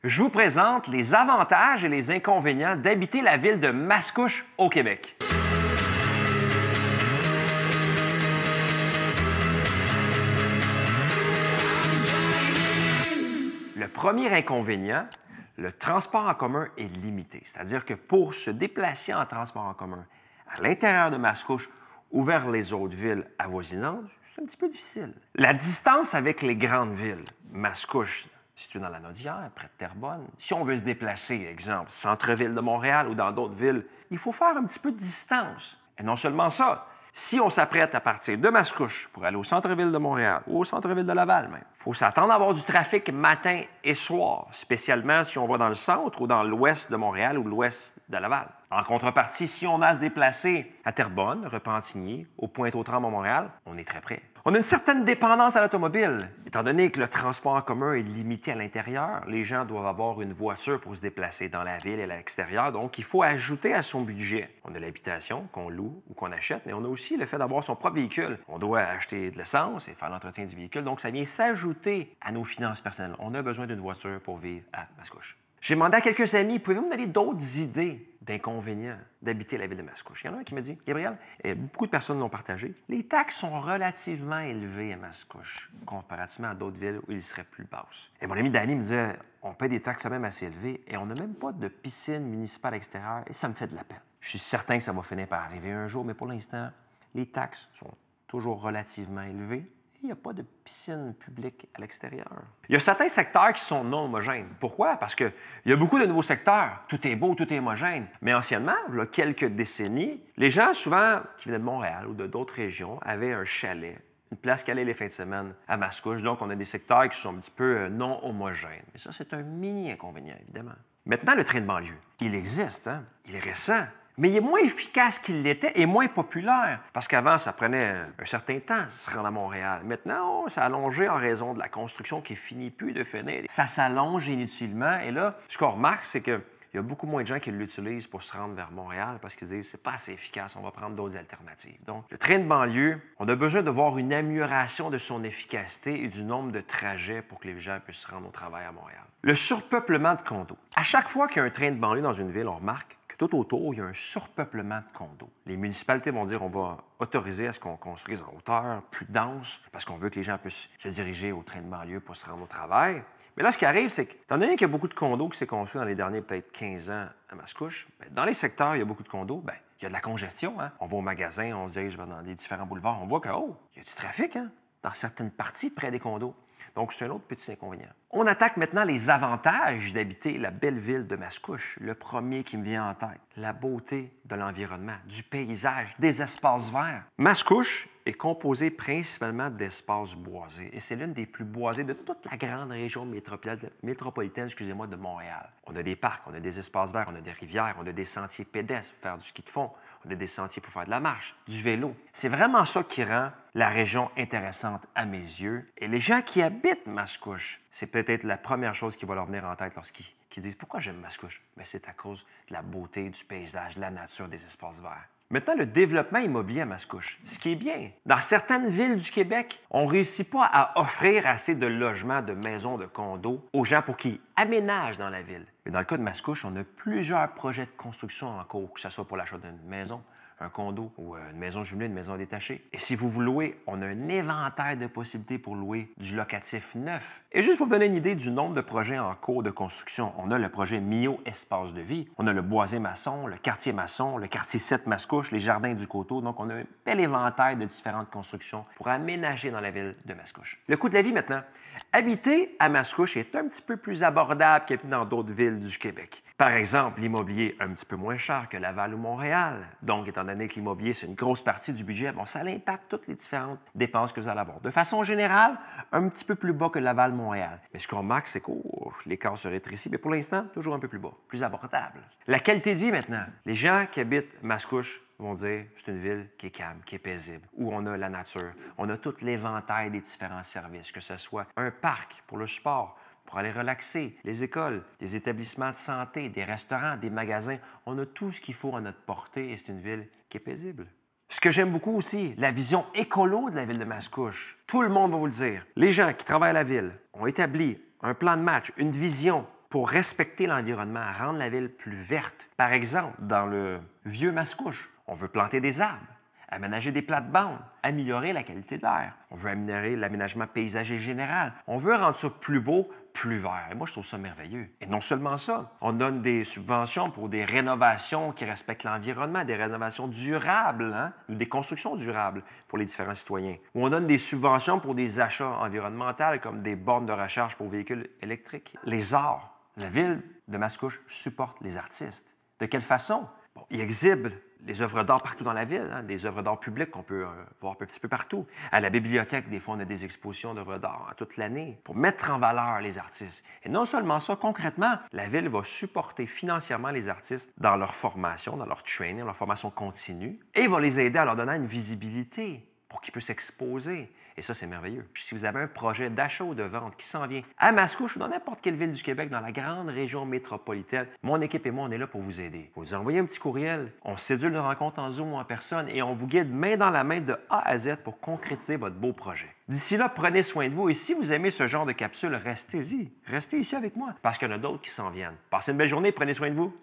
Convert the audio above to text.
Je vous présente les avantages et les inconvénients d'habiter la ville de Mascouche au Québec. Le premier inconvénient, le transport en commun est limité. C'est-à-dire que pour se déplacer en transport en commun à l'intérieur de Mascouche ou vers les autres villes avoisinantes, c'est un petit peu difficile. La distance avec les grandes villes, Mascouche, situé dans la Naudière, près de Terrebonne. Si on veut se déplacer, exemple, centre-ville de Montréal ou dans d'autres villes, il faut faire un petit peu de distance. Et non seulement ça, si on s'apprête à partir de Mascouche pour aller au centre-ville de Montréal ou au centre-ville de Laval même, il faut s'attendre à avoir du trafic matin et soir, spécialement si on va dans le centre ou dans l'ouest de Montréal ou l'ouest de Laval. En contrepartie, si on a à se déplacer à Terrebonne, Repentigny, au Pointe-aux-Trembles à Montréal, on est très près. On a une certaine dépendance à l'automobile. Étant donné que le transport en commun est limité à l'intérieur, les gens doivent avoir une voiture pour se déplacer dans la ville et à l'extérieur, donc il faut ajouter à son budget. On a l'habitation qu'on loue ou qu'on achète, mais on a aussi le fait d'avoir son propre véhicule. On doit acheter de l'essence et faire l'entretien du véhicule, donc ça vient s'ajouter à nos finances personnelles. On a besoin d'une voiture pour vivre à Mascouche. J'ai demandé à quelques amis, pouvez-vous me donner d'autres idées d'inconvénients d'habiter la ville de Mascouche? Il y en a un qui m'a dit, Gabriel, et beaucoup de personnes l'ont partagé, les taxes sont relativement élevées à Mascouche, comparativement à d'autres villes où ils seraient plus basses. Et mon ami Danny me disait, on paie des taxes quand même assez élevées et on n'a même pas de piscine municipale extérieure et ça me fait de la peine. Je suis certain que ça va finir par arriver un jour, mais pour l'instant, les taxes sont toujours relativement élevées. Il n'y a pas de piscine publique à l'extérieur. Il y a certains secteurs qui sont non homogènes. Pourquoi? Parce qu'il y a beaucoup de nouveaux secteurs. Tout est beau, tout est homogène. Mais anciennement, il y a quelques décennies, les gens, souvent, qui venaient de Montréal ou de d'autres régions, avaient un chalet, une place qu'elle allait les fins de semaine à Mascouche. Donc, on a des secteurs qui sont un petit peu non homogènes. Mais ça, c'est un mini-inconvénient, évidemment. Maintenant, le train de banlieue, il existe, hein? Il est récent. Mais il est moins efficace qu'il l'était et moins populaire. Parce qu'avant, ça prenait un certain temps de se rendre à Montréal. Maintenant, ça a allongé en raison de la construction qui finit plus de finir. Ça s'allonge inutilement. Et là, ce qu'on remarque, c'est qu'il y a beaucoup moins de gens qui l'utilisent pour se rendre vers Montréal parce qu'ils disent c'est pas assez efficace, on va prendre d'autres alternatives. Donc, le train de banlieue, on a besoin de voir une amélioration de son efficacité et du nombre de trajets pour que les gens puissent se rendre au travail à Montréal. Le surpeuplement de condos. À chaque fois qu'il y a un train de banlieue dans une ville, on remarque tout autour, il y a un surpeuplement de condos. Les municipalités vont dire on va autoriser à ce qu'on construise en hauteur plus dense parce qu'on veut que les gens puissent se diriger au train de banlieue pour se rendre au travail. Mais là, ce qui arrive, c'est que, étant donné qu'il y a beaucoup de condos qui s'est construit dans les derniers peut-être 15 ans à Mascouche, bien, dans les secteurs où il y a beaucoup de condos, bien, il y a de la congestion. Hein? On va au magasin, on se dirige dans les différents boulevards, on voit que, oh, il y a du trafic hein? Dans certaines parties près des condos. Donc, c'est un autre petit inconvénient. On attaque maintenant les avantages d'habiter la belle ville de Mascouche. Le premier qui me vient en tête, la beauté de l'environnement, du paysage, des espaces verts. Mascouche est composée principalement d'espaces boisés et c'est l'une des plus boisées de toute la grande région métropolitaine de Montréal. On a des parcs, on a des espaces verts, on a des rivières, on a des sentiers pédestres pour faire du ski de fond, on a des sentiers pour faire de la marche, du vélo. C'est vraiment ça qui rend la région intéressante à mes yeux. Et les gens qui habitent Mascouche, c'est peut-être la première chose qui va leur venir en tête lorsqu'ils disent « Pourquoi j'aime Mascouche? » Bien, c'est à cause de la beauté du paysage, de la nature, des espaces verts. Maintenant, le développement immobilier à Mascouche. Ce qui est bien, dans certaines villes du Québec, on ne réussit pas à offrir assez de logements, de maisons, de condos aux gens pour qu'ils aménagent dans la ville. Mais dans le cas de Mascouche, on a plusieurs projets de construction en cours, que ce soit pour l'achat d'une maison, un condo ou une maison jumelée, une maison détachée. Et si vous vous louez, on a un éventail de possibilités pour louer du locatif neuf. Et juste pour vous donner une idée du nombre de projets en cours de construction, on a le projet Mio Espace de vie, on a le Boisé Masson, le quartier 7 Mascouche, les Jardins du Coteau. Donc, on a un bel éventail de différentes constructions pour aménager dans la ville de Mascouche. Le coût de la vie maintenant. Habiter à Mascouche est un petit peu plus abordable qu'habiter dans d'autres villes du Québec. Par exemple, l'immobilier est un petit peu moins cher que Laval ou Montréal. Donc, étant donné que l'immobilier, c'est une grosse partie du budget, bon, ça impacte toutes les différentes dépenses que vous allez avoir. De façon générale, un petit peu plus bas que Laval-Montréal. Mais ce qu'on remarque, c'est que l'écart se rétrécit, mais pour l'instant, toujours un peu plus bas, plus abordable. La qualité de vie maintenant. Les gens qui habitent Mascouche vont dire c'est une ville qui est calme, qui est paisible, où on a la nature, on a tout l'éventail des différents services, que ce soit un parc pour le sport, pour aller relaxer, les écoles, les établissements de santé, des restaurants, des magasins. On a tout ce qu'il faut à notre portée et c'est une ville qui est paisible. Ce que j'aime beaucoup aussi, la vision écolo de la ville de Mascouche. Tout le monde va vous le dire. Les gens qui travaillent à la ville ont établi un plan de match, une vision pour respecter l'environnement, rendre la ville plus verte. Par exemple, dans le vieux Mascouche, on veut planter des arbres, aménager des plates-bandes, améliorer la qualité de l'air. On veut améliorer l'aménagement paysager général. On veut rendre ça plus beau, plus vert. Et moi, je trouve ça merveilleux. Et non seulement ça, on donne des subventions pour des rénovations qui respectent l'environnement, des rénovations durables, ou des constructions durables pour les différents citoyens. Ou on donne des subventions pour des achats environnementaux comme des bornes de recharge pour véhicules électriques. Les arts. La ville de Mascouche supporte les artistes. De quelle façon? Bon, ils exhibent les œuvres d'art partout dans la ville, des œuvres d'art publiques qu'on peut voir un petit peu partout. À la bibliothèque, des fois, on a des expositions d'œuvres d'art toute l'année pour mettre en valeur les artistes. Et non seulement ça, concrètement, la ville va supporter financièrement les artistes dans leur formation, dans leur training, leur formation continue, et va les aider en leur donnant une visibilité pour qu'ils puissent s'exposer. Et ça, c'est merveilleux. Si vous avez un projet d'achat ou de vente qui s'en vient à Mascouche ou dans n'importe quelle ville du Québec, dans la grande région métropolitaine, mon équipe et moi, on est là pour vous aider. Vous envoyez un petit courriel, on sédule une rencontre en Zoom ou en personne et on vous guide main dans la main de A à Z pour concrétiser votre beau projet. D'ici là, prenez soin de vous et si vous aimez ce genre de capsule, restez-y. Restez ici avec moi parce qu'il y en a d'autres qui s'en viennent. Passez une belle journée, prenez soin de vous.